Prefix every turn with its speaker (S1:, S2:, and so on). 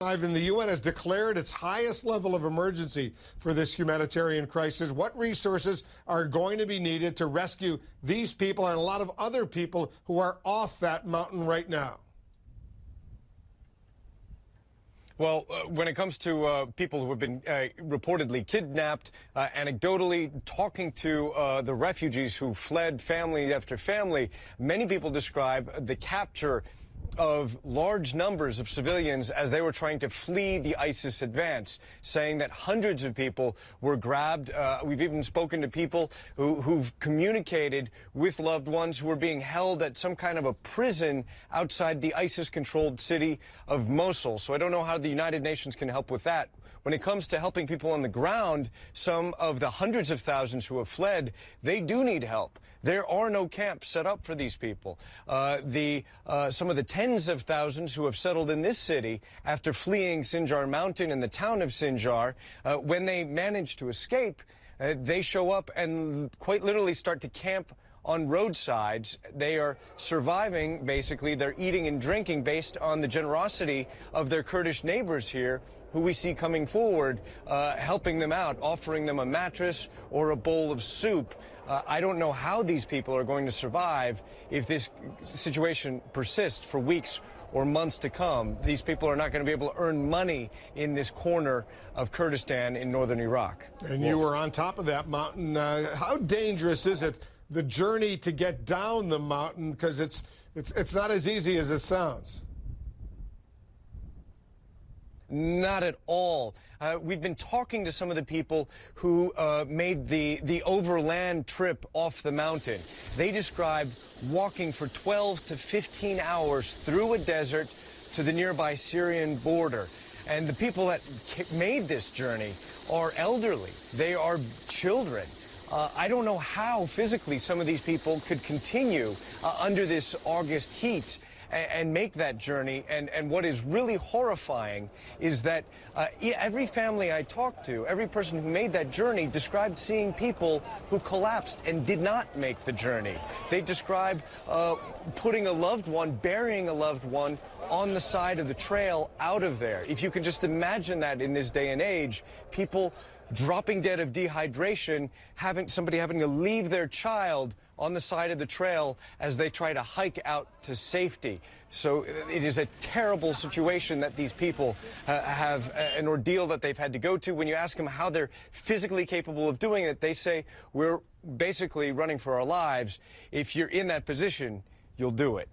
S1: And the UN has declared its highest level of emergency for this humanitarian crisis. What resources are going to be needed to rescue these people and a lot of other people who are off that mountain right now?
S2: Well, when it comes to people who have been reportedly kidnapped, anecdotally talking to the refugees who fled family after family, many people describe the capture of large numbers of civilians as they were trying to flee the ISIS advance, saying that hundreds of people were grabbed. We've even spoken to people who've communicated with loved ones who were being held at some kind of a prison outside the ISIS-controlled city of Mosul. So I don't know how the United Nations can help with that. When it comes to helping people on the ground, some of the hundreds of thousands who have fled, they do need help. There are no camps set up for these people. Some of the tens of thousands who have settled in this city after fleeing Sinjar Mountain and the town of Sinjar, when they manage to escape, they show up and quite literally start to camp on roadsides. They are surviving, basically. They're eating and drinking based on the generosity of their Kurdish neighbors here, who we see coming forward, helping them out, offering them a mattress or a bowl of soup. I don't know how these people are going to survive if this situation persists for weeks or months to come. These people are not going to be able to earn money in this corner of Kurdistan in northern Iraq.
S1: And you were on top of that mountain. How dangerous is it, the journey to get down the mountain? Because it's not as easy as it sounds.
S2: Not at all. We've been talking to some of the people who made the overland trip off the mountain. They described walking for 12 to 15 hours through a desert to the nearby Syrian border. And the people that made this journey are elderly. They are children. I don't know how physically some of these people could continue under this August heat and make that journey. And what is really horrifying is that every family I talked to, every person who made that journey described seeing people who collapsed and did not make the journey. They described putting a loved one, burying a loved one on the side of the trail out of there. If you can just imagine that in this day and age, people dropping dead of dehydration, somebody having to leave their child on the side of the trail as they try to hike out to safety. So it is a terrible situation that these people have, an ordeal that they've had to go to. When you ask them how they're physically capable of doing it, they say, we're basically running for our lives. If you're in that position, you'll do it.